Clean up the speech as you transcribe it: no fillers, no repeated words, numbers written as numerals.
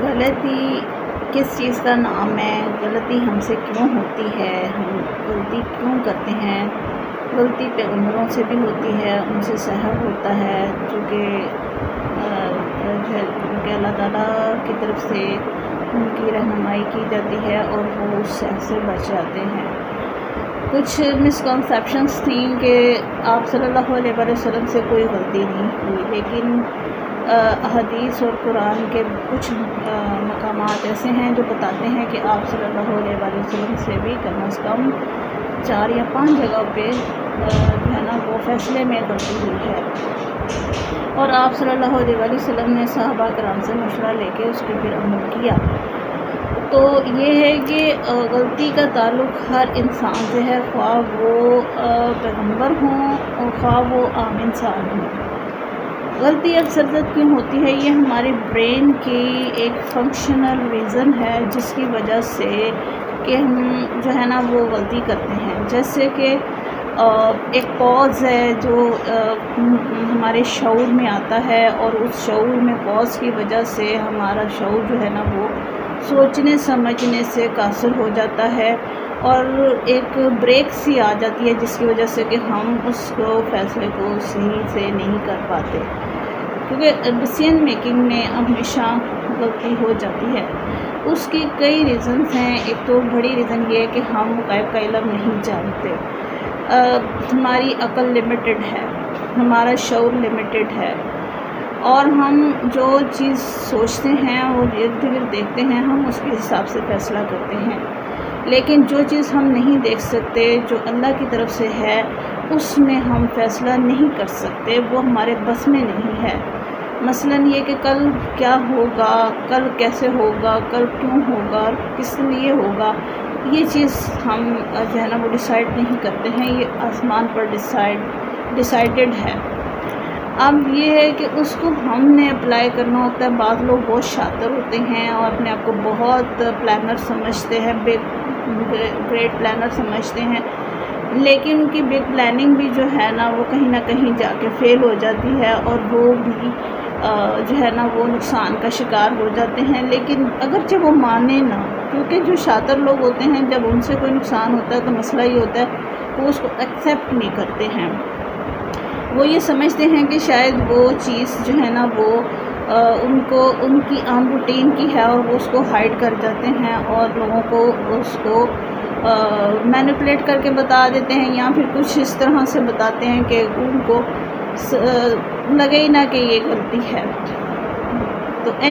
غلطی کس چیز کا نام ہے؟ غلطی ہم سے کیوں ہوتی ہے؟ ہم غلطی کیوں کرتے ہیں؟ غلطی پیغمبروں سے بھی ہوتی ہے، ان سے سہو ہوتا ہے، جو کہ اللہ تعالیٰ کی طرف سے ان کی رہنمائی کی جاتی ہے اور وہ اس سہو سے بچ جاتے ہیں۔ کچھ مسکنسیپشنس تھیں کہ آپ صلی اللہ علیہ وسلم سے کوئی غلطی نہیں ہوئی، لیکن احادیث اور قرآن کے کچھ مقامات ایسے ہیں جو بتاتے ہیں کہ آپ صلی اللہ علیہ وسلم سے بھی کم از کم 4 یا 5 جگہ پہ جو ہے نا وہ فیصلے میں غلطی ہوئی ہے، اور آپ صلی اللہ علیہ وسلم نے صحابہ کرام سے مشورہ لے کے اس کے پھر عمل کیا۔ تو یہ ہے کہ غلطی کا تعلق ہر انسان سے ہے، خواہ وہ پیغمبر ہوں اور خواہ وہ عام انسان ہوں۔ غلطی اکثر کیوں ہوتی ہے؟ یہ ہمارے برین کی ایک فنکشنل ریزن ہے جس کی وجہ سے کہ ہم جو ہے نا وہ غلطی کرتے ہیں۔ جیسے کہ ایک پاز ہے جو ہمارے شعور میں آتا ہے، اور اس شعور میں پاز کی وجہ سے ہمارا شعور جو ہے نا وہ سوچنے سمجھنے سے قاصر ہو جاتا ہے، اور ایک بریک سی آ جاتی ہے جس کی وجہ سے کہ ہم اس کو فیصلے کو صحیح سے نہیں کر پاتے، کیونکہ ڈیسیژن میکنگ میں ہمیشہ غلطی ہو جاتی ہے۔ اس کی کئی ریزنز ہیں۔ ایک تو بڑی ریزن یہ ہے کہ ہم غیب کا علم نہیں جانتے، ہماری عقل لمیٹڈ ہے، ہمارا شعور لمیٹڈ ہے، اور ہم جو چیز سوچتے ہیں وہ ارد گرد دیکھتے ہیں، ہم اس کے حساب سے فیصلہ کرتے ہیں، لیکن جو چیز ہم نہیں دیکھ سکتے، جو اللہ کی طرف سے ہے، اس میں ہم فیصلہ نہیں کر سکتے، وہ ہمارے بس میں نہیں ہے۔ مثلاً یہ کہ کل کیا ہوگا، کل کیسے ہوگا، کل کیوں ہوگا، کس لیے ہوگا، یہ چیز ہم جو ہے نا وہ ڈیسائیڈ نہیں کرتے ہیں، یہ آسمان پر ڈیسائیڈڈ ہے۔ اب یہ ہے کہ اس کو ہم نے اپلائی کرنا ہوتا ہے۔ بعض لوگ بہت شاطر ہوتے ہیں اور اپنے آپ کو بہت پلانر سمجھتے ہیں، گریٹ پلانر سمجھتے ہیں، لیکن ان کی بگ پلاننگ بھی جو ہے نا وہ کہیں نہ کہیں جا کے فیل ہو جاتی ہے، اور وہ بھی جو ہے نا وہ نقصان کا شکار ہو جاتے ہیں۔ لیکن اگرچہ وہ مانے نہ، کیونکہ جو شاطر لوگ ہوتے ہیں جب ان سے کوئی نقصان ہوتا ہے تو مسئلہ یہ ہوتا ہے کہ وہ اس کو ایکسیپٹ نہیں کرتے ہیں، وہ یہ سمجھتے ہیں کہ شاید وہ چیز جو ہے نا وہ ان کی عام روٹین کی ہے، اور وہ اس کو ہائڈ کر جاتے ہیں اور لوگوں کو اس کو مینیپولیٹ کر کے بتا دیتے ہیں، یا پھر کچھ اس طرح سے بتاتے ہیں کہ ان کو لگے ہی نہ کہ یہ غلطی ہے۔